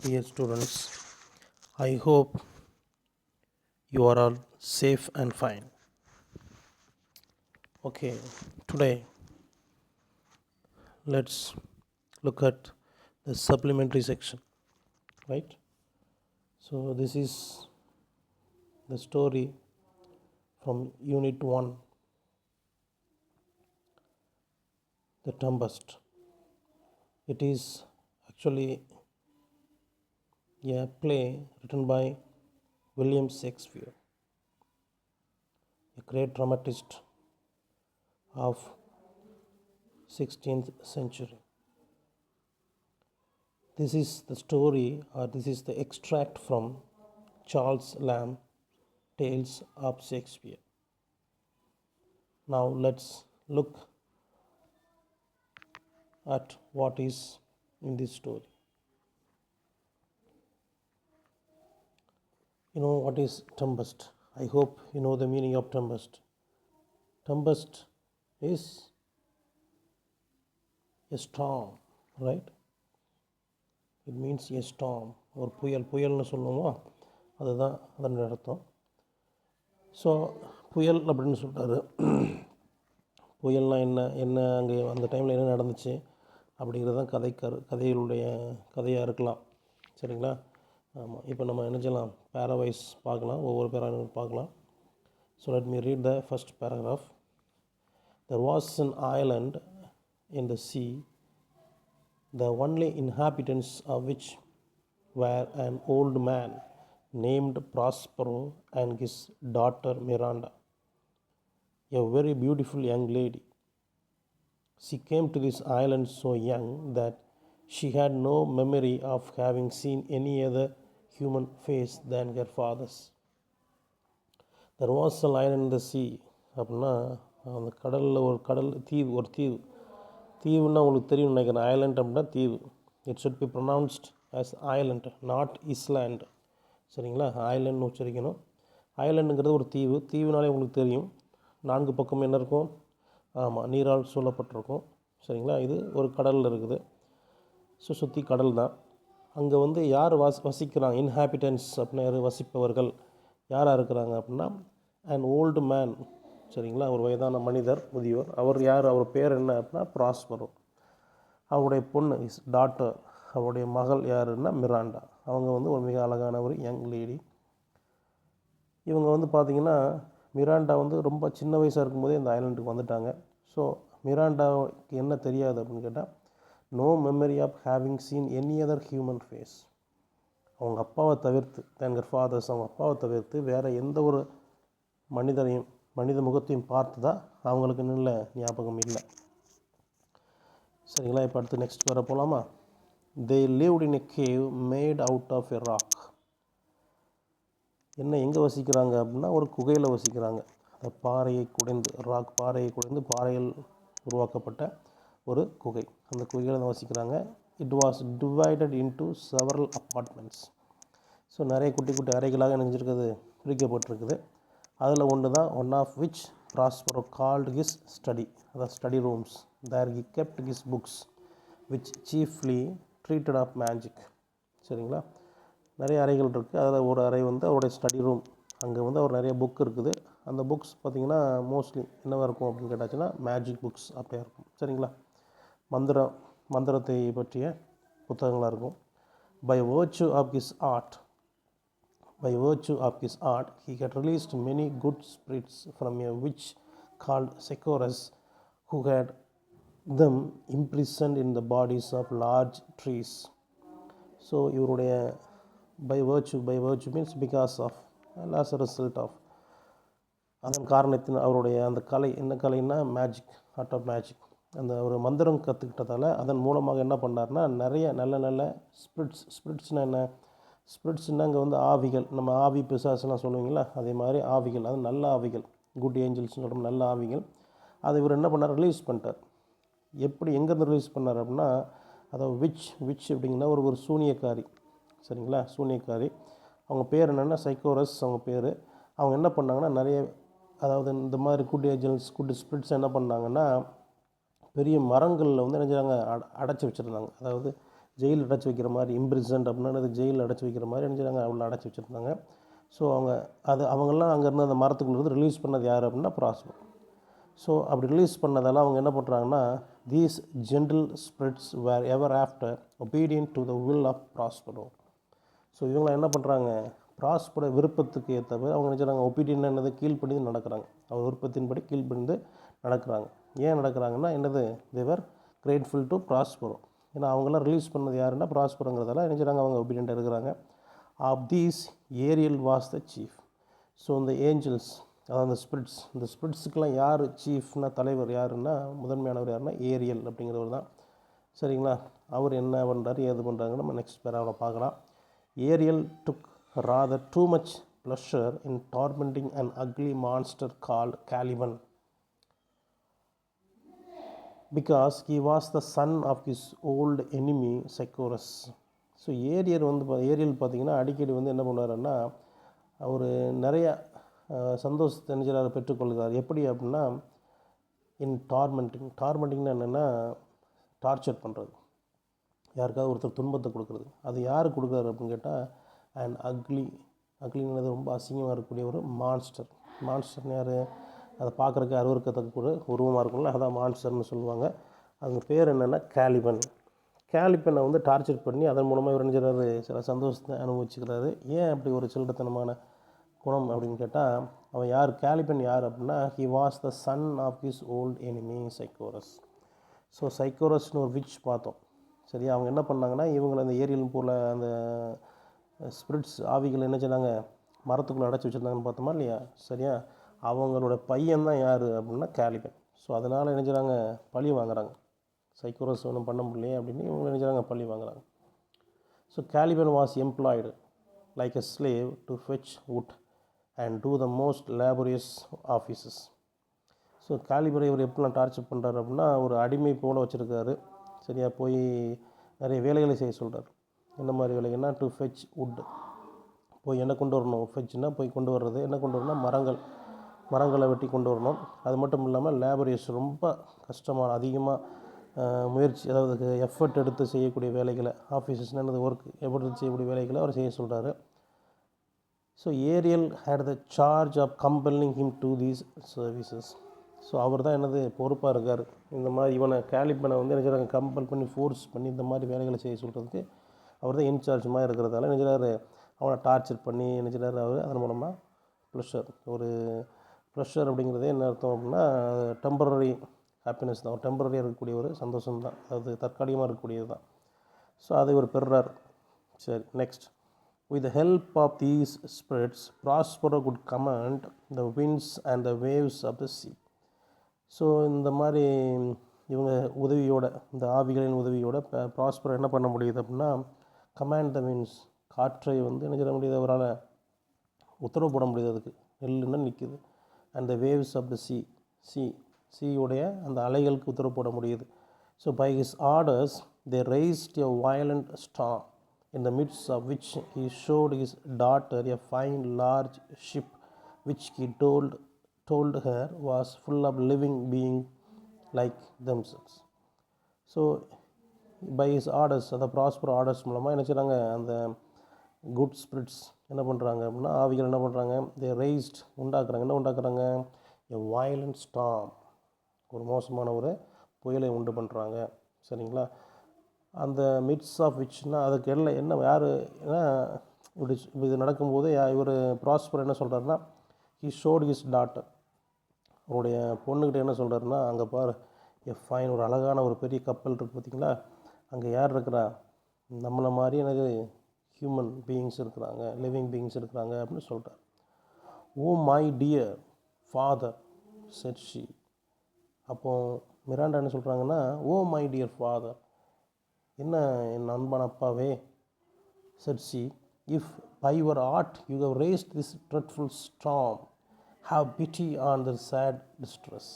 Dear students, I hope you are all safe and fine. Okay, today let's look at the supplementary section, right? So, this is the story from Unit 1, The Tempest. It is actually a play written by William Shakespeare, a great dramatist of 16th century. This is the story, or this is the extract from Charles Lamb Tales of Shakespeare. Now let's look at what is in this story. You know what is tempest? I hope you know the meaning of tempest. Tempest is a storm, right? It means a storm. ஒரு புயல்னு சொல்லுவோமா, அதுதான் அதனுடைய அர்த்தம். So புயல் அப்படின்னு சொல்கிறாரு. புயல்னால் என்ன அங்கே அந்த டைமில் என்ன நடந்துச்சு அப்படிங்கிறது தான் கதைகளுடைய கதையாக இருக்கலாம். சரிங்களா? ஆமாம். இப்போ நம்ம என்ன செய்யலாம், பேராவைஸ் பார்க்கலாம், ஒவ்வொரு பேராவைஸ் பார்க்கலாம். So let me read the first paragraph. There was an island in the sea, the only inhabitants of which were an old man named Prospero and his daughter Miranda, a very beautiful young lady. She came to this island so young that she had no memory of having seen any other human face than her father's. There was a island in the sea. அப்படின்னா அந்த கடலில் ஒரு தீவுன்னா உங்களுக்கு தெரியும் நினைக்கிறேன். Island அப்படின்னா தீவு. It should be pronounced as Island, not island. சரிங்களா? ஐலண்ட்னு உச்சரிக்கணும். ஐலண்டுங்கிறது ஒரு தீவுனாலே உங்களுக்கு தெரியும், 4 பக்கம் என்ன இருக்கும்? ஆமாம், நீரால் சூழப்பட்டிருக்கும். சரிங்களா? இது ஒரு கடலில் இருக்குது. சுற்றி கடல் தான். அங்கே யார் வசிக்கிறாங்க? இன்ஹாபிட்டன்ஸ் அப்படின்னா யார்? வசிப்பவர்கள் யாராக இருக்கிறாங்க அப்படின்னா அண்ட் ஓல்டு மேன். சரிங்களா? ஒரு வயதான மனிதர், முதியோர். அவர் யார்? அவர் பேர் என்ன அப்படின்னா ப்ராஸ்பரோ. அவருடைய பொண்ணு இஸ் டாட்டர். அவருடைய மகள் யாருன்னா மிராண்டா. அவங்க ஒரு மிக அழகான ஒரு யங் லேடி. இவங்க பார்த்திங்கன்னா மிராண்டா ரொம்ப சின்ன வயசாக இருக்கும்போதே இந்த ஐலண்டுக்கு வந்துட்டாங்க. ஸோ மிராண்டாவுக்கு என்ன தெரியாது அப்படின்னு கேட்டால், no memory of having seen any other human face. அவங்க அப்பாவை தவிர்த்து, தேங்கர் ஃபாதர்ஸ், அவங்க அப்பாவை தவிர்த்து வேறு எந்த ஒரு மனித முகத்தையும் பார்த்து தான் அவங்களுக்கு நல்ல ஞாபகம் இல்லை. சரிங்களா? இப்போ அடுத்து நெக்ஸ்ட் வர போகலாமா? They lived in a cave made out of a rock. எங்கே வசிக்கிறாங்க அப்படின்னா ஒரு குகையில் வசிக்கிறாங்க. அந்த பாறையை குடைந்து பாறையில் உருவாக்கப்பட்ட ஒரு குகை. அந்த குகையில் தான் வசிக்கிறாங்க. It was divided into several apartments. So நிறைய குட்டி குட்டி அறைகளாக நினைஞ்சிருக்குது, பிரிக்கப்பட்டிருக்குது. அதில் one of which Prospero called his study, அதாவது study rooms. There he kept his books which chiefly treated of magic. சரிங்களா? நிறைய அறைகள் இருக்குது. அதில் ஒரு அறை அவருடைய ஸ்டடி ரூம். அங்கே அவர் நிறைய புக் இருக்குது. அந்த புக்ஸ் பார்த்திங்கன்னா மோஸ்ட்லி என்னவாக இருக்கும் அப்படின்னு கேட்டாச்சுன்னா மேஜிக் புக்ஸ் அப்படியே இருக்கும். சரிங்களா? மந்திரத்தை பற்றிய புத்தகங்களாக இருக்கும். By virtue of his art, he had released many good spirits from a witch called Secorus, who had them imprisoned in the bodies of large trees. So, இவருடைய by virtue means because of, as a result of, அதன் காரணத்தின் அவருடைய அந்த கலை, என்ன கலைன்னா magic, art of magic. அந்த ஒரு மந்திரம் கற்றுக்கிட்டதால் அதன் மூலமாக என்ன பண்ணார்னா நிறைய நல்ல ஸ்பிரிட்ஸ்னால் என்ன? ஸ்பிரிட்ஸ்னால் அங்கே ஆவிகள், நம்ம ஆவி பிசாசுலாம் சொல்லுவீங்களா, அதே மாதிரி ஆவிகள், அது நல்ல ஆவிகள், குட் ஏஞ்சல்ஸ்னு சொல்கிறோம், நல்ல ஆவிகள். அதை இவர் என்ன பண்ணார்? ரிலீஸ் பண்ணிட்டார். எங்கேருந்து ரிலீஸ் பண்ணார் அப்படின்னா, அதாவது விச் அப்படிங்கன்னா ஒரு சூனியக்காரி. சரிங்களா? சூனியக்காரி. அவங்க பேர் என்னென்னா சைக்கோரஸ் அவங்க பேர். அவங்க என்ன பண்ணாங்கன்னா நிறைய, அதாவது இந்த மாதிரி குட் ஏஞ்சல்ஸ், குட் ஸ்பிரிட்ஸ் என்ன பண்ணாங்கன்னா பெரிய மரங்களில் என்ன செய்கிறாங்க, அடைச்சி வச்சுருந்தாங்க. அதாவது ஜெயில் அடைச்சி வைக்கிற மாதிரி, இம்ப்ரிசன்ட் அப்படின்னா அது ஜெயில் அடைச்சி வைக்கிற மாதிரி நினச்சாங்க, அவ்வளோ அடைச்சி வச்சுருந்தாங்க. ஸோ அவங்கெல்லாம் அங்கேருந்து அந்த மரத்துக்குள்ளேருந்து ரிலீஸ் பண்ணது யார் அப்படின்னா ப்ராஸ்பர். ஸோ அப்படி ரிலீஸ் பண்ணதால் அவங்க என்ன பண்ணுறாங்கன்னா, these gentle spirits were ever after obedient to the will of Prospero. So இவங்களாம் என்ன பண்ணுறாங்க, ப்ராஸ்பர விருப்பத்துக்கு ஏற்றபோது அவங்க நினச்சாங்க ஒபீடியன் என்னது கீழ்ப்படிந்து நடக்கிறாங்க, அவர் விருப்பத்தின்படி கீழ்ப்படிந்து நடக்கிறாங்க. ஏன் நடக்கிறாங்கன்னா என்னது, தேவர் கிரேட்ஃபுல் டு ப்ராஸ்பரோ. ஏன்னா அவங்களாம் ரிலீஸ் பண்ணது யாருன்னா ப்ராஸ்பரோங்கிறதால நினச்சாங்க அவங்க ஒபீடியண்ட்டாக இருக்கிறாங்க. Of these Ariel was the chief. So இந்த ஏஞ்சல்ஸ், அதாவது அந்த ஸ்பிரிட்ஸ், இந்த ஸ்பிரிட்ஸுக்கெலாம் யார் சீஃப்னா, தலைவர் யாருன்னா, முதன்மையானவர் யாருன்னா ஏரியல் அப்படிங்கிறவர் தான். சரிங்களா, அவர் என்ன பண்ணுறாரு ஏது பண்ணுறாங்க நம்ம நெக்ஸ்ட் பேராவில் பார்க்கலாம். Ariel took rather too much pleasure in tormenting an ugly monster called Caliban, because he was the son of his old enemy Cerberus. So Ariel பார்த்திங்கன்னா அடிக்கடி வந்து என்ன பண்ணுவாருன்னா, அவர் நிறைய சந்தோஷத்தை நினைச்சார் பெற்றுக்கொள்கிறார். எப்படி அப்படின்னா, இன் டார்மெண்டிங்னா என்னென்னா டார்ச்சர் பண்ணுறது, யாருக்காவது ஒருத்தர் துன்பத்தை கொடுக்குறது. அது யார் கொடுக்குறாரு அப்படின்னு கேட்டால், அண்ட் அக்லிங்கிறது ரொம்ப அசிங்கமாக இருக்கக்கூடிய ஒரு மான்ஸ்டர்னு யார், அதை பார்க்குறக்கு அருவருக்கத்தக்க ஒரு உருவமாக இருக்கும்ல, அதான் மான்ஸ்டர்னு சொல்லுவாங்க. அவங்க பேர் என்னென்னா கேலிபனை வந்து டார்ச்சர் பண்ணி அதன் மூலமாக இவர் நினைச்சாரு சில சந்தோஷத்தை அனுபவிச்சுக்கிறாரு. ஏன் அப்படி ஒரு சில்லறத்தனமான குணம் அப்படின்னு கேட்டால், அவன் யார், கேலிபன் யார் அப்படின்னா, he was the son of his old enemy Sycorax. So சைக்கோரஸ்னு ஒரு விச் பார்த்தோம். சரியா, அவங்க என்ன பண்ணாங்கன்னா, இவங்களை அந்த ஏரியல் போல் அந்த ஸ்பிரிட்ஸ் ஆவிகள் என்ன செய்றாங்க, மரத்துக்குள்ளே அடைச்சி வச்சுருந்தாங்கன்னு பார்த்தோமா இல்லையா. சரியா, அவங்களோட பையன் தான் யார் அப்படின்னா கேலிபன். ஸோ அதனால் என்ன செய்றாங்க, பழி வாங்குறாங்க. சைக்கோரஸ் ஒன்றும் பண்ண முடியலையே அப்படின்னு இவங்க என்ன செய்றாங்க, பழி வாங்குறாங்க. So Caliban was employed like a slave to fetch wood and do the most laborious offices. So கேலிபரை இவர் எப்படிலாம் டார்ச்சர் பண்ணுறாரு அப்படின்னா, ஒரு அடிமை போல் வச்சுருக்காரு. சரியா, போய் நிறைய வேலைகளை செய்ய சொல்கிறார். என்ன மாதிரி வேலைகள்னா, டு ஃபெச் வுட், போய் என்ன கொண்டு வரணும், ஃபெச்னா போய் கொண்டு வர்றது, என்ன கொண்டு வரணும், மரங்களை வெட்டி கொண்டு வரணும். அது மட்டும் இல்லாமல் லேபரியஸ், ரொம்ப கஷ்டமான அதிகமாக முயற்சி, அதாவது எஃபர்ட் எடுத்து செய்யக்கூடிய வேலைகளை, ஆஃபீஸஸ்னு ஒர்க் எஃபர்ட் எடுத்து செய்யக்கூடிய வேலைகளை அவர் செய்ய சொல்கிறாரு. So Ariel had the charge of compelling him to these services. So அவர் தான் என்னது பொறுப்பாக இருக்கார். இந்த மாதிரி இவனை கேலிபனை வந்து என்ன செய்கிறாங்க, கம்பல் பண்ணி ஃபோர்ஸ் பண்ணி இந்த மாதிரி வேலைகளை செய்ய சொல்கிறதுக்கு அவர் தான் இன்சார்ஜ் மாதிரி இருக்கிறதால என்ன செய்கிறாரு, அவனை டார்ச்சர் பண்ணி என்ன செய்கிறாரு அவர். அதன் மூலமாக ப்ரெஷர் அப்படிங்கிறதே என்ன அர்த்தம் அப்படின்னா, டெம்பரரி ஹாப்பினஸ் தான், ஒரு டெம்பரரியாக இருக்கக்கூடிய ஒரு சந்தோஷம் தான், அது தற்காலிகமாக இருக்கக்கூடியது தான். ஸோ அதை இவர் பெறுறார். சரி, next. With the help of these spirits, Prospero could command the winds and the waves of the sea. So இந்த மாதிரி இவங்க உதவியோட, இந்த ஆவிகளின் உதவியோட ப்ராஸ்பரோ என்ன பண்ண முடியுது அப்படின்னா, கமாண்ட் த விண்ட்ஸ், காற்றை வந்து என்ன செய்ய முடியுது அவரால், உத்தரவு போட முடியுது, அதுக்கு நெல்லுன்னா நிற்குது. And the waves of the சீயோடைய அந்த அலைகளுக்கு உத்தரவு போட முடியுது. So by his orders they raised a violent storm, in the midst of which he showed his daughter a fine large ship, which he told her was full of living beings like themselves. So by his orders, அந்த prosper orders மூலமாக என்ன செய்கிறாங்க, அந்த good spirits என்ன பண்ணுறாங்க அப்படின்னா, ஆவிகள் என்ன பண்ணுறாங்க, தே raised என்ன உண்டாக்குறாங்க, a violent storm, ஒரு மோசமான ஒரு புயலை உண்டு பண்ணுறாங்க. சரிங்களா, அந்த மிட்ஸ் ஆஃப் விச்னா அதுக்கு என்ன யார், இப்படி இது நடக்கும்போது இவர் ப்ராஸ்பர் என்ன சொல்கிறாருன்னா, ஹி ஷோட் ஹிஸ் டாட்டர், அவருடைய பொண்ணுக்கிட்ட என்ன சொல்கிறாருன்னா, அங்கே பாரு ஃபைன், ஒரு அழகான ஒரு பெரிய கப்பல் இருக்குது பார்த்திங்களா, அங்கே யார் இருக்கிறா, நம்மளை மாதிரி எனக்கு ஹியூமன் பீயிங்ஸ் இருக்கிறாங்க, லிவிங் பீயிங்ஸ் இருக்கிறாங்க அப்படின்னு சொல்கிறார். Oh my dear father said she. அப்போது மிராண்டா என்ன சொல்கிறாங்கன்னா, ஓ மை டியர் ஃபாதர், என்ன என் அன்பான அப்பாவே, said she, if by your art you have raised this dreadful storm, have pity on their sad distress.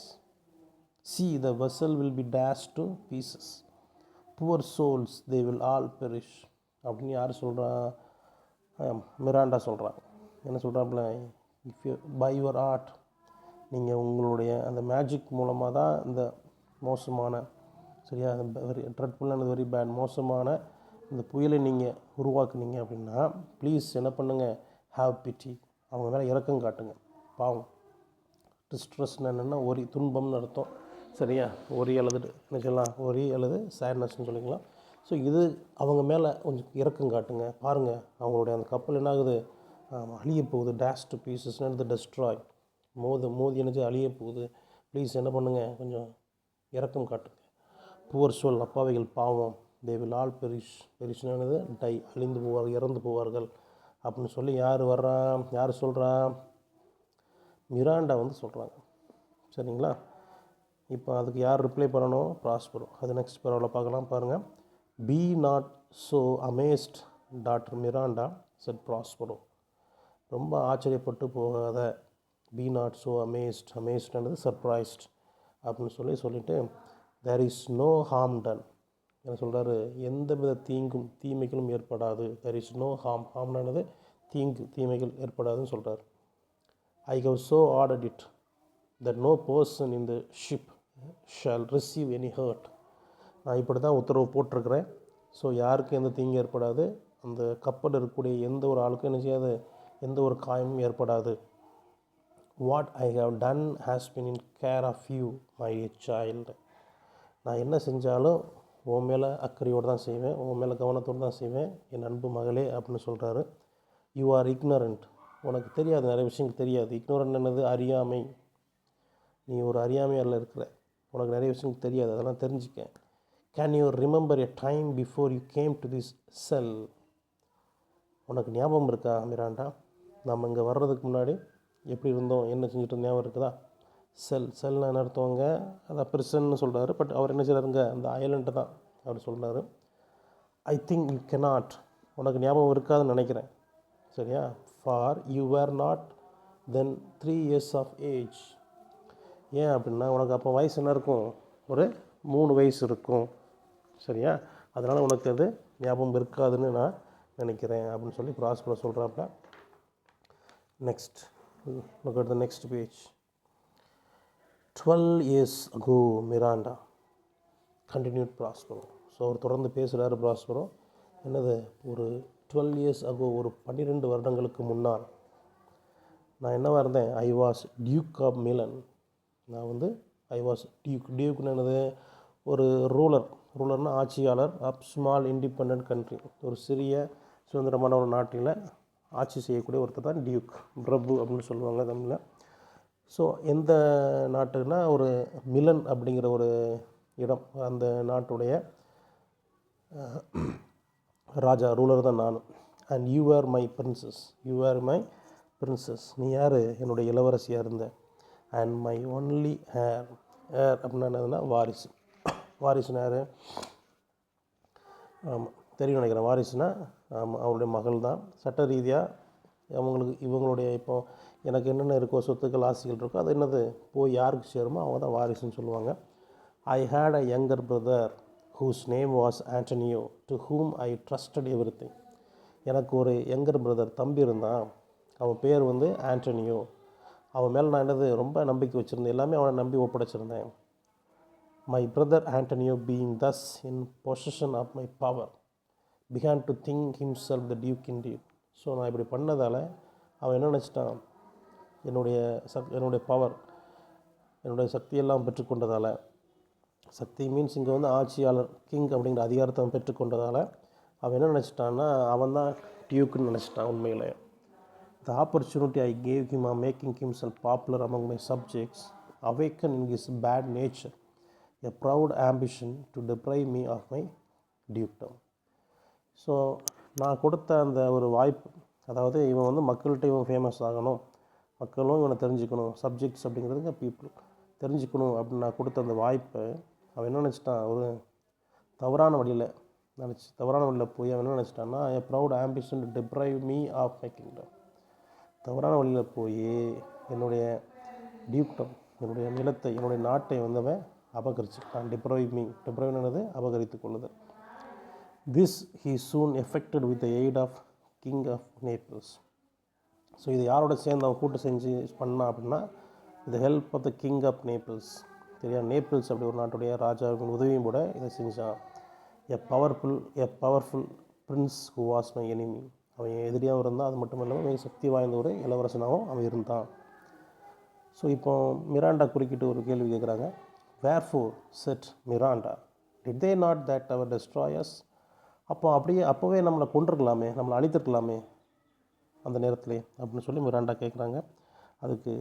See, the vessel will be dashed to pieces. Poor souls, they will all perish. அப்படின்னு யார் சொல்கிறா, Miranda சொல்கிறாங்க. என்ன சொல்கிறாப்புல, if you by your art, நீங்கள் உங்களுடைய அந்த magic மூலமாக தான் இந்த மோசமான, சரியா, வெரி ட்ரெட்ஃபுல்லானது, வெரி பேட், மோசமான இந்த புயலை நீங்கள் உருவாக்குனீங்க அப்படின்னா ப்ளீஸ் என்ன பண்ணுங்கள், ஹாவ் பிட்டி, அவங்க மேலே இரக்கம் காட்டுங்க. பாவம். டிஸ்ட்ரெஸ்ன்னு என்னென்னா ஒரி, துன்பம்னு அர்த்தம். சரியா? ஒரி அல்லது என்ன சொல்லலாம், ஒரி அல்லது சேட்னஸ்ன்னு சொல்லிக்கலாம். ஸோ இது அவங்க மேலே கொஞ்சம் இரக்கம் காட்டுங்க. பாருங்கள் அவங்களுடைய அந்த கப்பல் என்ன ஆகுது, அழிய போகுது. டேஷ் டு பீசஸ்னு டெஸ்ட்ராய், மோதி என்னச்சு அழிய போகுது. ப்ளீஸ் என்ன பண்ணுங்கள், கொஞ்சம் இரக்கம் காட்டுங்க. புவர் சொல், அப்பாவைகள் பாவம், தே வில் ஆல் பெரிஷ்னானது டை, அழிந்து போவார்கள், இறந்து போவார்கள் அப்படின்னு சொல்லி யார் வர்றா, யார் சொல்கிறா, மிராண்டா வந்து சொல்கிறாங்க. சரிங்களா? இப்போ அதுக்கு யார் ரிப்ளை பண்ணணும், ப்ராஸ்பரோ. அது நெக்ஸ்ட் பேராவில் பார்க்கலாம். பாருங்கள். Be not so amazed doctor Miranda said Prospero. ரொம்ப ஆச்சரியப்பட்டு போகாத, பி நாட் ஸோ அமேஸ்ட்ன்றது சர்ப்ரைஸ்ட் அப்படின்னு சொல்லிட்டு there is no harm done, என்ன சொல்கிறாரு, எந்த வித தீமைகளும் ஏற்படாது. தேர் இஸ் நோ ஹார்ம்னானது தீமைகள் ஏற்படாதுன்னு சொல்கிறார். I have so ordered it that no person in the ship shall receive any hurt. நான் இப்படி தான் உத்தரவு போட்டிருக்கிறேன். ஸோ யாருக்கும் எந்த தீங்கும் ஏற்படாது. அந்த கப்பல் இருக்கக்கூடிய எந்த ஒரு ஆளுக்கும் என்ன செய்யாது, எந்த ஒரு காயமும் ஏற்படாது. What I have done has been in care of you my child. நான் என்ன செஞ்சாலும் உன் மேலே அக்கறையோடு தான் செய்வேன், உன் மேலே கவனத்தோடு தான் செய்வேன், என் அன்பு மகளே அப்படின்னு சொல்கிறாரு. யூ ஆர் இக்னரண்ட், உனக்கு தெரியாது, நிறைய விஷயங்கள் தெரியாது. இக்னோரண்ட் என்னது, அறியாமை. நீ ஒரு அறியாமையால் இருக்கிற, உனக்கு நிறைய விஷயங்கள் தெரியாது, அதெல்லாம் தெரிஞ்சுக்க. Can you remember a time before you came to this செல். உனக்கு ஞாபகம் இருக்கா மிராண்டா, நம்ம இங்கே வர்றதுக்கு முன்னாடி எப்படி இருந்தோம், என்ன செஞ்சுட்டு ஞாபகம் இருக்குதா? செல்னா என்ன அர்த்தவங்க, அதான் பிரிசன்னு சொல்கிறாரு. பட் அவர் என்ன செய்கிறாருங்க, அந்த ஐலண்டு தான் அவர் சொல்கிறாரு. ஐ திங்க் யூ கெனாட், உனக்கு ஞாபகம் இருக்காதுன்னு நினைக்கிறேன். சரியா? For you were not then 3 years of age. ஏன் அப்படின்னா உனக்கு அப்போ வயசு என்ன இருக்கும், ஒரு 3 வயசு இருக்கும். சரியா? அதனால் உனக்கு அது ஞாபகம் இருக்காதுன்னு நான் நினைக்கிறேன் அப்படின்னு சொல்லி ப்ராஸ்பரோ சொல்கிறாப்ப. Next look at the next page. 12 years ago Miranda continued Prospero. So அவர் தொடர்ந்து பேசுகிறாரு ப்ராஸ்பரோ. என்னது, ஒரு 12 years ago, ஒரு 12 வருடங்களுக்கு முன்னால் நான் என்னவாக இருந்தேன், I was duke of Milan. நான் வந்து ஐ வாஸ் டியூக்னு என்னது, ஒரு ரூலர்னா ஆட்சியாளர் ஆஃப் ஸ்மால் இண்டிபெண்ட் கண்ட்ரி, ஒரு சிறிய சுதந்திரமான ஒரு நாட்டில் ஆட்சி செய்யக்கூடிய ஒருத்தர் தான் டியூக், பிரபு அப்படின்னு சொல்லுவாங்க தமிழில். ஸோ எந்த நாட்டுன்னா ஒரு மிலன் அப்படிங்கிற ஒரு இடம், அந்த நாட்டுடைய ராஜா, ரூலர் தான் நான். And you are my princess, நீ யார், என்னுடைய இளவரசியாக இருந்த. அண்ட் மை ஒன்லி ஹேர் அப்படின்னா என்னதுன்னா வாரிசுனா யார், ஆமாம் தெரியும் நினைக்கிறேன். வாரிசுனா ஆமாம் அவருடைய மகள் தான். சட்ட ரீதியாக இவங்களுடைய இப்போ எனக்கு என்னென்ன இருக்கோ, சொத்துக்கள் ஆசைகள் இருக்கோ, அது என்னது போய் யாருக்கு சேருமோ அவங்க தான் வாரிசுன்னு சொல்லுவாங்க. I had a younger brother whose name was Antonio to whom I trusted everything. எனக்கு ஒரு யங்கர் பிரதர், தம்பி இருந்தான், அவன் பேர் வந்து ஆண்டனியோ. அவன் மேலே நான் என்னது ரொம்ப நம்பிக்கை வச்சுருந்தேன், எல்லாமே அவனை நம்பி ஒப்படைச்சிருந்தேன். My brother Antonio being thus in possession of my power began to think himself the duke indeed. So நான் இப்படி பண்ணதால் அவன் என்ன நினச்சிட்டான், என்னுடைய பவர், என்னுடைய சக்தியெல்லாம் பெற்றுக்கொண்டதால், சக்தி மீன்ஸ் இங்கே வந்து ஆட்சியாளர், கிங் அப்படிங்கிற அதிகாரத்தை அவன் பெற்றுக்கொண்டதால் அவன் என்ன நினச்சிட்டான்னா, அவன் தான் டியூக்குன்னு நினச்சிட்டான். உண்மையில் the opportunity I gave him of making himself popular among my subjects awakened in his bad nature a proud ambition to deprive me of my dukedom. So நான் கொடுத்த அந்த ஒரு வாய்ப்பு, அதாவது இவன் வந்து மக்கள்கிட்ட இவன் ஃபேமஸ் ஆகணும், மக்களும் இவனை தெரிஞ்சுக்கணும், சப்ஜெக்ட்ஸ் அப்படிங்கிறதுங்க பீப்புள் தெரிஞ்சுக்கணும் அப்படின்னு நான் கொடுத்த அந்த வாய்ப்பை அவன் என்ன நினச்சிட்டான், ஒரு தவறான வழியில் போய் அவன் என்ன நினச்சிட்டான்னா, a proud ambition to deprive me of my kingdom. தவறான வழியில் போய் என்னுடைய டியூக்டம், என்னுடைய நிலத்தை, என்னுடைய நாட்டை வந்தவன் அபகரிச்சுட்டான். டிப்ரைவ்னது அபகரித்து கொள்ளுதல். This he soon effected with the aid of king of Naples. So இது யாரோட சேர்ந்து அவன் கூட்டு செஞ்சு பண்ணான் அப்படின்னா, with help of the king of Naples. சரியா? நேபிள்ஸ் அப்படி ஒரு நாட்டுடைய ராஜாவின் உதவியும் கூட இதை செஞ்சான். A powerful prince who was my enemy. அவன் எதிரியாகவும் இருந்தான், அது மட்டும் இல்லாமல் மிக சக்தி வாய்ந்த ஒரு இளவரசனாகவும் அவன் இருந்தான். ஸோ இப்போ மிராண்டா குறுக்கிட்டு ஒரு கேள்வி கேட்குறாங்க. Wherefore said Miranda did they not that hour destroy us. அப்போவே நம்மளை கொண்டிருக்கலாமே, நம்மளை அழித்திருக்கலாமே அந்த நேரத்திலே அப்படின்னு சொல்லி மிராண்டா கேட்குறாங்க. அதுக்கு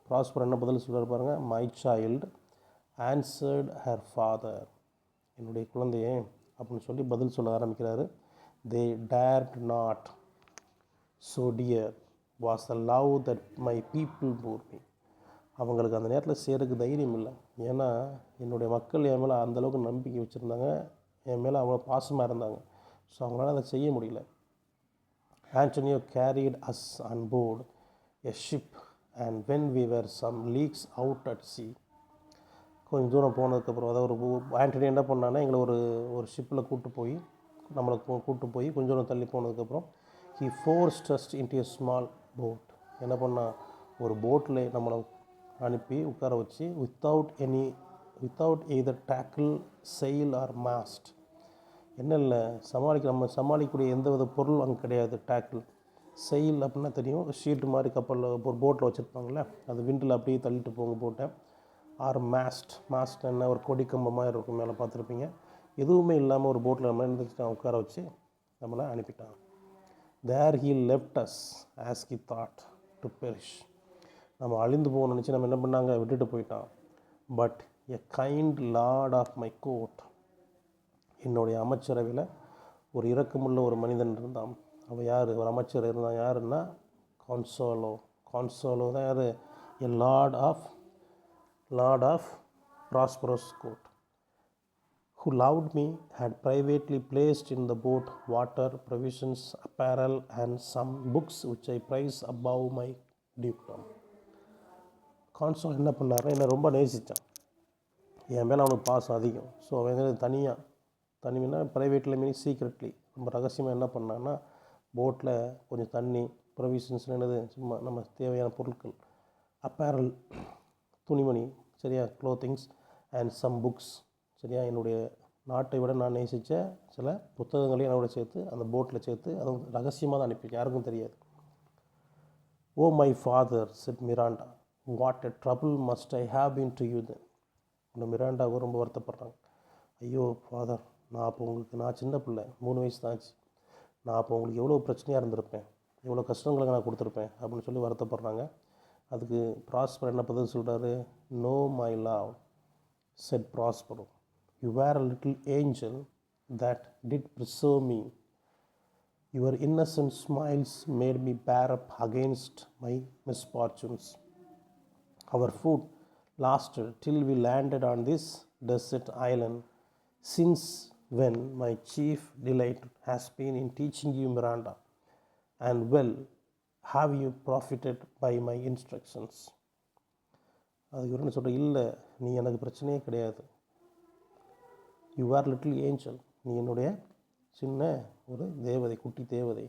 ப்ராஸ்பர் என்ன பதில் சொல்கிறார் பாருங்க. My child answered her father. என்னுடைய குழந்தையே அப்படின்னு சொல்லி பதில் சொல்ல ஆரம்பிக்கிறாரு. They dared not so dear was the love that my people bore me. அவங்களுக்கு அந்த நேரத்தில் சேருக்கு தைரியம் இல்லை. ஏன்னா என்னுடைய மக்கள் என் மேலே அந்தளவுக்கு நம்பிக்கை வச்சுருந்தாங்க, என் மேலே அவ்வளோ பாசமாக இருந்தாங்க. ஸோ அவங்களால அதை செய்ய முடியல. Antonio carried us on board a ship and when we were some leagues out at sea. கொஞ்சம் தூரம் போனதுக்கப்புறம், அதாவது ஆண்டனி என்ன பண்ணான்னா, எங்களை ஒரு ஷிப்பில் கூப்பிட்டு போய் கொஞ்சம் தூரம் தள்ளி போனதுக்கப்புறம் he forced us into a small boat. என்ன பண்ணால், ஒரு போட்டில் நம்மளை அனுப்பி உட்கார வச்சு without either tackle sail or mast. என்ன இல்லை, நம்ம சமாளிக்கக்கூடிய எந்த வித பொருள் அங்கே கிடையாது. டேக்கிள் செயில் அப்படின்னா தெரியும், ஷீட்டு மாதிரி கப்பலில் ஒரு போட்டில் வச்சுருப்பாங்களே, அது விண்டில் அப்படியே தள்ளிட்டு போங்க போட்டேன். ஆர் மாஸ்ட் என்ன, ஒரு கொடி கம்பமாக இருக்கும் மேலே பார்த்துருப்பீங்க. எதுவுமே இல்லாமல் ஒரு போட்டில் நம்ம இருந்துச்சு உட்கார வச்சு நம்மளை அனுப்பிட்டான். There he left us as he thought to perish. நம்ம அழிந்து போக நினச்சி நம்ம என்ன பண்ணாங்க, விட்டுட்டு போயிட்டான். But a kind lord of my court. என்னுடைய அமைச்சரவையில் ஒரு இரக்கமுள்ள ஒரு மனிதன் இருந்தான். அவன் யார், ஒரு அமைச்சர் இருந்தான். யாருன்னா கான்சோலோ தான். யார், a lord of Prospero's court who loved me had privately placed in the boat water, provisions, apparel and some books which I prize above my dukedom. Console என்ன பண்ணார், என்னை ரொம்ப நேசித்தான். என் மேலே அவனுக்கு பாசம் அதிகம். ஸோ அவன் தனிமைனா ப்ரைவேட்டில் மீன் சீக்ரெட்லி, ரொம்ப ரகசியமாக என்ன பண்ணான்னா, போட்டில் கொஞ்சம் தண்ணி, ப்ரொவிஷன்ஸ் என்னது, சும்மா நம்ம தேவையான பொருட்கள், அப்பேரல் துணிமணி, சரியா, க்ளோத்திங்ஸ் அண்ட் சம் புக்ஸ், சரியா, என்னுடைய நாட்டை விட நான் நேசித்த சில புத்தகங்களையும் என்னோட சேர்த்து அந்த போட்டில் சேர்த்து, அதுவும் ரகசியமாக தான் அனுப்பி, யாருக்கும் தெரியாது. Oh my father said Miranda, what a trouble must I have been to you then. இந்த மிராண்டாவும் ரொம்ப வருத்தப்படுறாங்க. ஐயோ ஃபாதர், நான் சின்ன பிள்ளை, 3 வயசு தான் ஆச்சு. நான் அப்போ உங்களுக்கு எவ்வளோ பிரச்சனையாக இருந்திருப்பேன், எவ்வளோ கஷ்டங்களை நான் கொடுத்துருப்பேன் அப்படின்னு சொல்லி வருத்தப்படுறாங்க. அதுக்கு ப்ராஸ்பர் என்ன பதில் சொல்கிறாரு. No my love said Prospero, you were a little angel that did preserve me. Your innocent smiles made me bear up against my misfortunes. Our food lasted till we landed on this desert island, since when my chief delight has been in teaching you Miranda, and well have you profited by my instructions. அதுக்கு என்ன சொல்கிற, இல்லை நீ எனக்கு பிரச்சனையே கிடையாது. You are little angel, நீ என்னுடைய சின்ன ஒரு தேவதை, குட்டி தேவதை,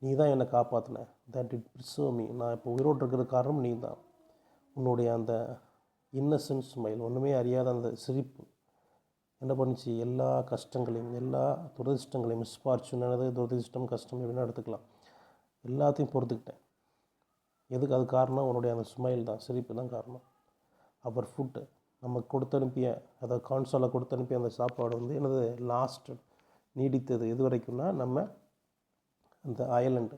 நீ தான் என்னை காப்பாற்றின. தட் இட் ப்ரிசர்வ் மீ, நான் இப்போ உயிரோடு இருக்கிற காரணம் நீ தான். உன்னுடைய அந்த இன்னசென்ட் ஸ்மைல், ஒன்றுமே அறியாத அந்த சிரிப்பு என்ன பண்ணிச்சு, எல்லா கஷ்டங்களையும், எல்லா துரதிர்ஷ்டங்களையும், மிஸ்ஃபார்ச்சூன், துரதிர்ஷ்டம், கஷ்டம் எப்படின்னா எடுத்துக்கலாம், எல்லாத்தையும் பொறுத்துக்கிட்டேன். எதுக்கு அது காரணம், உன்னுடைய அந்த ஸ்மைல் தான், சிரிப்பு தான் காரணம். அவர் ஃபுட்டு நம்ம கொடுத்து அனுப்பிய, அதாவது கான்சோலை கொடுத்து அனுப்பிய அந்த சாப்பாடு என்னது நீடித்தது எது வரைக்கும்னா, நம்ம அந்த ஐலண்டு,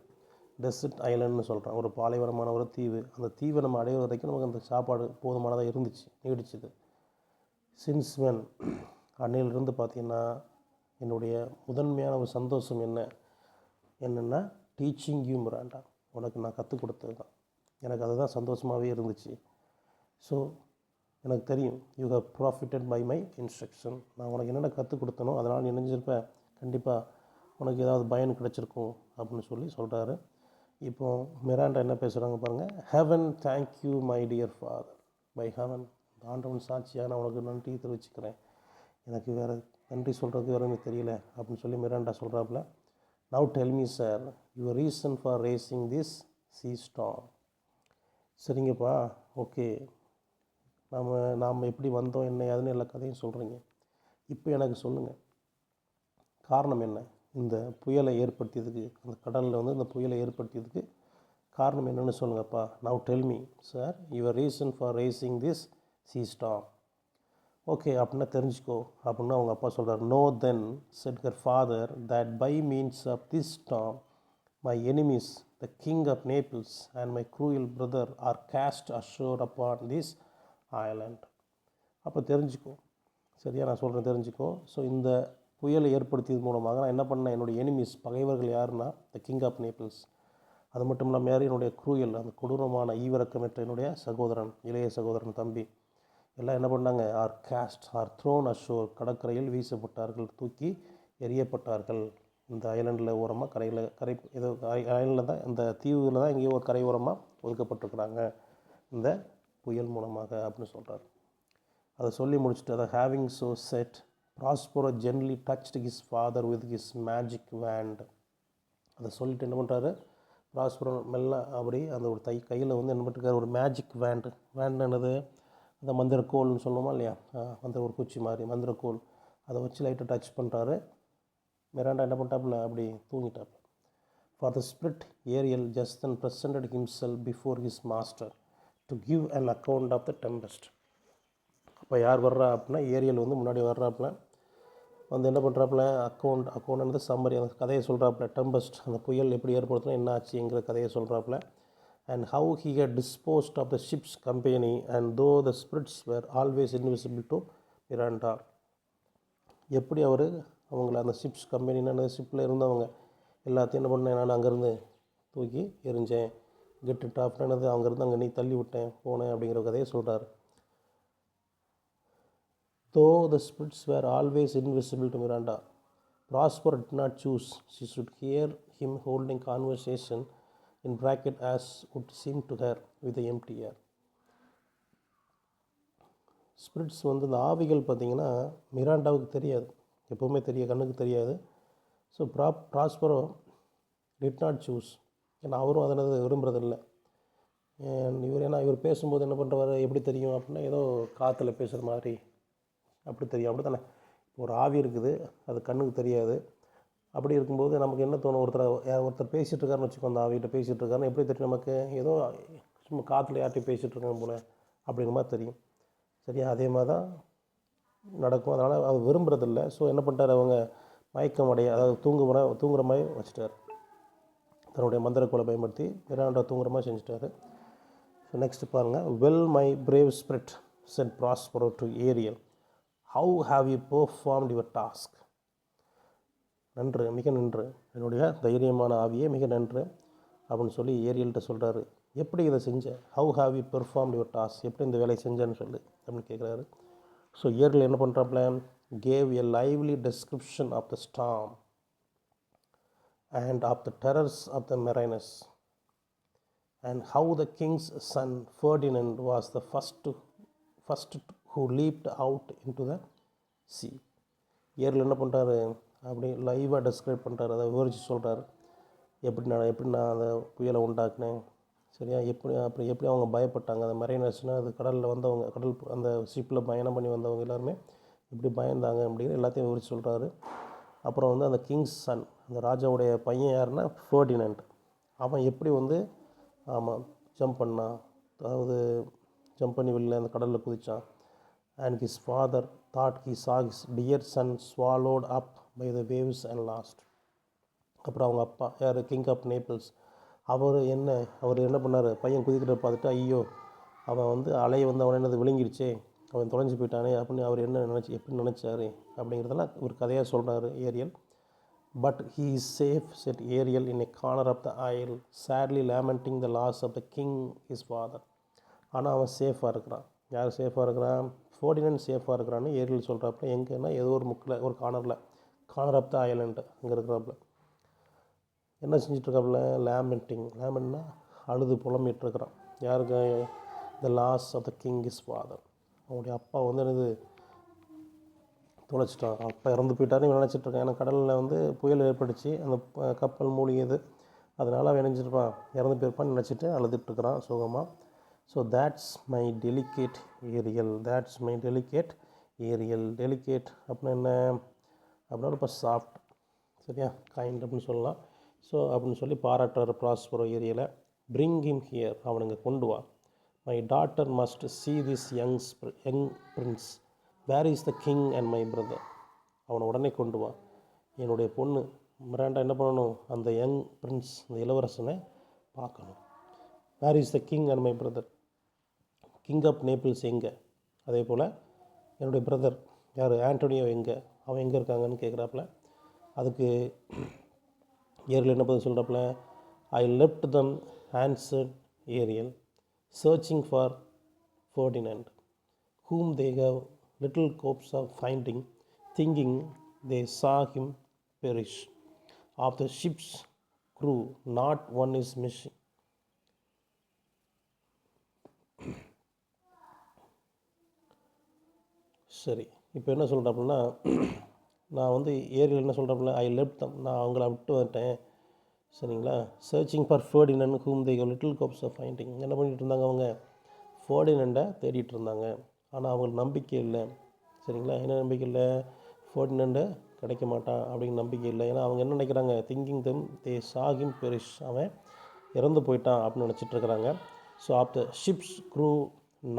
டெசர்ட் ஐலண்டுன்னு சொல்கிறோம், ஒரு பாலைவனமான ஒரு தீவு. அந்த தீவை நம்ம அடையிற வரைக்கும் நமக்கு அந்த சாப்பாடு போதுமானதாக இருந்துச்சு, நீடிச்சுது. சின்ஸ் வென், அன்னையிலிருந்து பார்த்திங்கன்னா என்னுடைய முதன்மையான ஒரு சந்தோஷம் என்னென்னா டீச்சிங் யூ மிராண்டா, உனக்கு நான் கற்றுக் கொடுத்தது தான், எனக்கு அதுதான் சந்தோஷமாகவே இருந்துச்சு. ஸோ எனக்கு தெரியும், you have profited by my instruction. நான் உனக்கு என்னென்ன கற்றுக் கொடுத்தனோ அதனால் நீ நினைஞ்சிருப்பேன், கண்டிப்பாக உனக்கு ஏதாவது பயன் கிடச்சிருக்கும் அப்படின்னு சொல்லி சொல்கிறாரு. இப்போது மிராண்டா என்ன பேசுகிறாங்க பாருங்கள். Heaven thank you my dear father, by heaven, ஆண்டவன் சாட்சியாக நான் உனக்கு நன்றி தெரிவிச்சுக்கிறேன், எனக்கு வேறு நன்றி சொல்கிறது வேறு எனக்கு தெரியல அப்படின்னு சொல்லி மிராண்டா சொல்கிறாப்புல. Now tell me sir your reason for raising this sea storm. சரிங்கப்பா, ஓகே, நாம் எப்படி வந்தோம், என்ன ஏதுன்னு எல்லா கதையும் சொல்கிறீங்க. இப்போ எனக்கு சொல்லுங்கள், காரணம் என்ன? இந்த புயலை ஏற்படுத்தியதுக்கு, அந்த கடலில் வந்து இந்த புயலை ஏற்படுத்தியதுக்கு காரணம் என்னென்னு சொல்லுங்கப்பா. Now tell me sir your reason for raising this sea storm. Okay அப்படின்னா தெரிஞ்சுக்கோ அப்படின்னு அவங்க அப்பா சொல்கிறார். Know then said her father that by means of this storm my enemies the king of Naples and my cruel brother are cast ashore upon this island. அப்போ தெரிஞ்சுக்கோ, சரியா நான் சொல்கிறேன் தெரிஞ்சுக்கோ. ஸோ இந்த புயலை ஏற்படுத்தியது மூலமாக நான் என்ன பண்ணேன், என்னுடைய எனிமீஸ் பகைவர்கள் யாருன்னா த கிங் ஆஃப் நேபிள்ஸ், அது மட்டும் இல்லாமல் யார், என்னுடைய க்ரூயல் அந்த கொடூரமான ஈவிரக்கமற்ற என்னுடைய சகோதரன், இளைய சகோதரன் தம்பி எல்லாம் என்ன பண்ணாங்க, are cast or thrown ashore, கடற்கரையில் வீசப்பட்டார்கள், தூக்கி எறியப்பட்டார்கள். இந்த ஐலண்டில் ஓரமாக கரை ஏதோ ஐலண்டில் தான், இந்த தீவுகளில் தான் எங்கேயோ ஒரு கரை ஓரமாக ஒதுக்கப்பட்டிருக்கிறாங்க இந்த புயல் மூலமாக அப்படின்னு சொல்கிறார். அதை சொல்லி முடிச்சுட்டு, அதை having so set Prospero gently touched his father with his magic want. அதை சொல்லிட்டு என்ன பண்ணுறாரு, ப்ராஸ்பரோ மெல்ல அப்படி அந்த ஒரு கையில் வந்து என்ன பண்ணிருக்காரு, ஒரு மேஜிக் வேண்டு. என்னது, அந்த மந்திரக்கோல்னு சொல்லுவோமா இல்லையா, அந்த ஒரு குச்சி மாதிரி மந்திரக்கோல், அதை வச்சு லைட்டாக டச் பண்ணுறாரு. மிராண்டா என்ன பண்ணிட்டாப்புல, அப்படி தூங்கிட்டாப்புல. For the spirit Ariel just then presented himself before his master to give an account of the tempest. அப்போ யார் வர்றா அப்படின்னா, ஏரியல் வந்து முன்னாடி வர்றாப்புல, வந்து என்ன பண்ணுறாப்புல, அக்கௌண்ட் சம்மரி, அந்த கதையை சொல்கிறாப்புல. டெம்பஸ்ட், அந்த புயல் எப்படி ஏற்படுத்தினா என்ன ஆச்சுங்கிற கதையை சொல்கிறாப்புல. And how he had disposed of the ship's company, and though the spirits were always invisible to Miranda. எப்படி அவர் அவங்கள அந்த ஷிப்ஸ் கம்பெனின்னு ஷிப்பில் இருந்தவங்க எல்லாத்தையும் என்ன பண்ணேன், நான் அங்கேருந்து தூக்கி எரிஞ்சேன், கெட்டு டாப்னது அங்கேருந்து அங்கே நீ தள்ளி விட்டேன் போனேன் அப்படிங்கிற கதையை சொல்கிறார். Though the spirits were always invisible to Miranda, Prosper did not choose. She should hear him holding conversation in bracket as would seem to her with the empty air. Spirits வந்து இந்த ஆவிகள் பார்த்திங்கன்னா மிராண்டாவுக்கு தெரியாது, எப்போவுமே கண்ணுக்கு தெரியாது. So Prospero did not choose, ஏன்னா அவரும் அதனது விரும்புறதில்லை. இவர் பேசும்போது என்ன பண்ணுறவர் எப்படி தெரியும் அப்படின்னா, ஏதோ காற்றுல பேசுகிற மாதிரி அப்படி தெரியும், அப்படி தானே. ஒரு ஆவி இருக்குது, அது கண்ணுக்கு தெரியாது. அப்படி இருக்கும்போது நமக்கு என்ன தோணும், ஒருத்தர் பேசிகிட்டு இருக்காருன்னு வச்சுக்கோ, அந்த ஆவிகிட்ட பேசிகிட்டு இருக்காருன்னு எப்படி தெரியும் நமக்கு, ஏதோ சும்மா காற்றுல யார்ட்டையும் பேசிகிட்டு இருக்காங்க போல் அப்படிங்கிற மாதிரி தெரியும். சரியா, அதே மாதிரி தான் நடக்கும். அதனால் அவர் விரும்புறதில்லை. ஸோ என்ன பண்ணிட்டார், அவங்க மயக்கம் அடைய, அதாவது தூங்குற மாதிரி வச்சுட்டார். தன்னுடைய மந்திரக்கோலை பயன்படுத்தி மிராண்டா தூங்குற மாதிரி செஞ்சுட்டார். ஸோ நெக்ஸ்ட் பாருங்கள். Well my brave spirit said Prospero to Ariel, how have you performed your task. நன்று, மிக நன்று, என்னுடைய தைரியமான ஆவியே மிக நன்று அப்படின்னு சொல்லி ஏரியல்கிட்ட சொல்கிறாரு. எப்படி இதை செஞ்ச, how have you performed your task, எப்படி இந்த வேலையை செஞ்சேன்னு சொல்லு அப்படின்னு கேட்குறாரு. ஸோ ஏரியல் என்ன பண்ணுறாப்புல, gave a lively description of the storm and of the terrors of the mariners and how the king's son Ferdinand was the first who leaped out into the sea. Ariel என்ன பண்ணுறாரு, அப்படி லைவாக describe பண்ணுறாரு, அதை விவரித்து சொல்கிறார். எப்படி நான் அந்த புயலை உண்டாக்குனேன், சரியா, எப்படி அவங்க பயப்பட்டாங்க, அந்த மெரைனர்ஸ்னால் அது கடலில் வந்தவங்க, அந்த ஷிப்பில் பயணம் பண்ணி வந்தவங்க எல்லாருமே இப்படி பயந்தாங்க அப்படின்னு எல்லாத்தையும் விவரித்து சொல்கிறாரு. அப்புறம் வந்து அந்த கிங்ஸ் சன், அந்த ராஜாவுடைய பையன் யாருன்னா ஃபெர்டினண்ட், அவன் எப்படி வந்து ஜம்ப் பண்ணான், அதாவது ஜம்ப் பண்ணி வெளில அந்த கடலில் குதித்தான். And his father thought he saw his dear son swallowed up by the waves and lost. அப்புறம் அவங்க அப்பா யார், கிங் ஆஃப் நேபிள்ஸ், அவர் என்ன பண்ணார், பையன் குதிக்கிட்ட பார்த்துட்டு ஐயோ அவன் வந்து அலை வந்து அவனை என்னது விழுங்கிடுச்சே, அவன் தொலைஞ்சு போயிட்டானே அப்படின்னு அவர் எப்படி நினச்சாரு அப்படிங்கிறதெல்லாம் ஒரு கதையாக சொல்கிறாரு Ariel. But he is safe said Ariel in a corner of the isle sadly lamenting the loss of the king his father. ஆனால் அவன் சேஃபாக இருக்கிறான். யார் சேஃபாக இருக்கிறான், ஃபெர்டினண்ட் சேஃபாக இருக்கிறான்னு ஏரியல் சொல்கிறாப்புல. எங்கன்னா ஏதோ ஒரு முக்கில் ஒரு கார்னர் ஆஃப் த ஐலண்டு அங்கே இருக்கிறாப்புல. என்ன செஞ்சிட்ருக்காப்புல, லேமெண்ட்னா அழுது புலம்பிகிட்ருக்கிறான். யாருக்கு, the loss of the king his father, அவனுடைய அப்பா வந்து என்னது தொலைச்சிட்டான், அப்பா இறந்து போயிட்டாருன்னு நினச்சிட்ருக்கான். ஏன்னா கடலில் வந்து புயல் ஏற்பட்டுச்சு, அந்த கப்பல் மூழ்கியது, அதனால் அவன் நினச்சிருப்பான் இறந்து போயிருப்பான்னு நினச்சிட்டு அழுதுட்டுருக்கிறான் சோகமாக. So that's my delicate Ariel, delicate அப்படின்னா என்ன அப்படின்னா ரொம்ப சாஃப்ட், சரியா, கைண்ட் அப்படின்னு சொல்லலாம். ஸோ அப்படின்னு சொல்லி பாராட்டுறாரு ப்ராஸ்பரோ ஏரியாவில். பிரிங் ஹிம் ஹியர், அவனுங்க கொண்டு வா. My daughter must see this young prince. Where is the king and my brother. அவனை உடனே கொண்டு வா. என்னுடைய பொண்ணு மிராண்டா என்ன பண்ணணும், அந்த யங் பிரின்ஸ், அந்த இளவரசனை பார்க்கணும். Where is the king and my brother. King of Naples எங்கே, அதே போல் என்னுடைய பிரதர் யார் ஆண்டோனியோ எங்கே, அவன் எங்கே இருக்காங்கன்னு கேட்குறாப்புல. அதுக்கு ஏரியல் என்ன பதில் சொல்கிறாப்புல, I left them answered Ariel searching for Ferdinand whom they have little hopes of finding, thinking they saw him perish. Of the ship's crew, not one is missing. சரி, இப்போ என்ன சொல்கிறாப்புலன்னா, நான் வந்து ஏரியல் என்ன சொல்கிறாப்புல, ஐ லெஃப்ட் தம், நான் அவங்கள விட்டு வந்துட்டேன். சரிங்களா, searching for Ferdinand whom they have little hopes of finding. என்ன பண்ணிகிட்டு இருந்தாங்க அவங்க, ஃபர்டினண்டை தேடிட்டு இருந்தாங்க. ஆனால் அவங்களுக்கு நம்பிக்கை இல்லை. சரிங்களா, என்ன நம்பிக்கை இல்லை, ஃபர்டினண்டை கிடைக்க மாட்டான் அப்படிங்கிற நம்பிக்கை இல்லை. ஏன்னா அவங்க என்ன நினைக்கிறாங்க, thinking them they saw him perish, அவன் இறந்து போயிட்டான் அப்படின்னு நினச்சிட்ருக்கிறாங்க. So of the ship's crew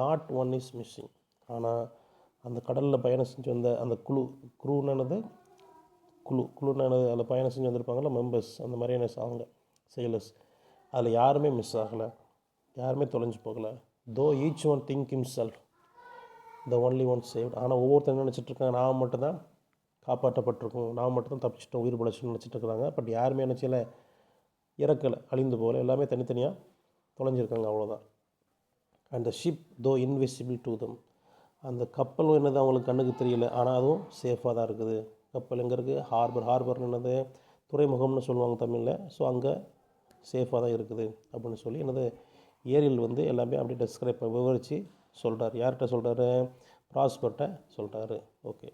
not one is missing. ஆனால் அந்த கடலில் பயணம் செஞ்சு வந்த அந்த குழுனானது அதில் பயணம் செஞ்சு வந்திருப்பாங்கள்ல மெம்பர்ஸ், அந்த மாதிரியான அவங்க செயலர்ஸ், அதில் யாருமே மிஸ் ஆகலை, யாருமே தொலைஞ்சு போகலை. தோ each one think himself the only one saved. ஆனால் ஒவ்வொருத்தரும் நினச்சிட்ருக்காங்க, நான் மட்டும்தான் காப்பாற்றப்பட்டிருக்கோம், நான் மட்டும்தான் தப்பிச்சிட்டோம், உயிர் பிழைச்சின்னு நினச்சிட்ருக்குறாங்க. பட் யாருமே நினச்சல இறக்கலை, அழிந்து போகல, எல்லாமே தனித்தனியாக தொலைஞ்சிருக்காங்க, அவ்வளோதான். அண்ட் த ஷிப் தோ இன்விசிபிள் டு தம், அந்த கப்பலும் என்னது அவங்களுக்கு கண்ணுக்கு தெரியல, ஆனால் அதுவும் சேஃபாக தான் இருக்குது. கப்பல் எங்கே இருக்குது, ஹார்பர்னு என்னது துறைமுகம்னு சொல்லுவாங்க தமிழில். ஸோ அங்கே சேஃபாக தான் இருக்குது அப்படின்னு சொல்லி என்னது ஏரியல் வந்து எல்லாமே அப்படியே விவரித்து சொல்கிறார். யார்கிட்ட சொல்கிறாரு, ப்ராஸ்பர்கிட்ட சொல்கிறாரு. ஓகே.